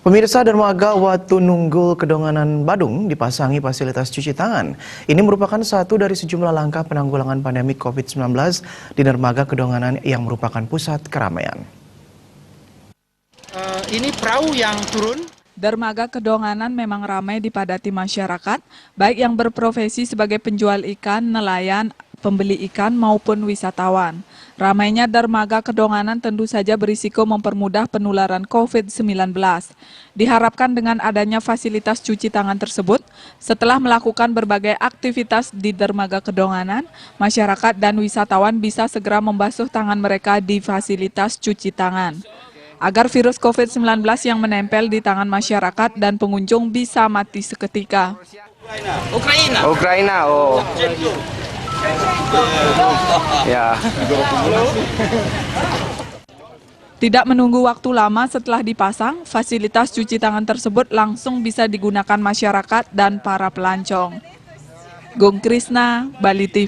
Pemirsa, dermaga Watununggul Kedonganan Badung dipasangi fasilitas cuci tangan. Ini merupakan satu dari sejumlah langkah penanggulangan pandemi COVID-19 di dermaga Kedonganan yang merupakan pusat keramaian. Ini perahu yang turun. Dermaga Kedonganan memang ramai dipadati masyarakat, baik yang berprofesi sebagai penjual ikan, nelayan, pembeli ikan maupun wisatawan. Ramainya dermaga Kedonganan tentu saja berisiko mempermudah penularan COVID-19. Diharapkan dengan adanya fasilitas cuci tangan tersebut, setelah melakukan berbagai aktivitas di dermaga Kedonganan, masyarakat dan wisatawan bisa segera membasuh tangan mereka di fasilitas cuci tangan, agar virus COVID-19 yang menempel di tangan masyarakat dan pengunjung bisa mati seketika. Ukraina, oh. Ya. Tidak menunggu waktu lama setelah dipasang, fasilitas cuci tangan tersebut langsung bisa digunakan masyarakat dan para pelancong. Gung Krisna, Bali TV.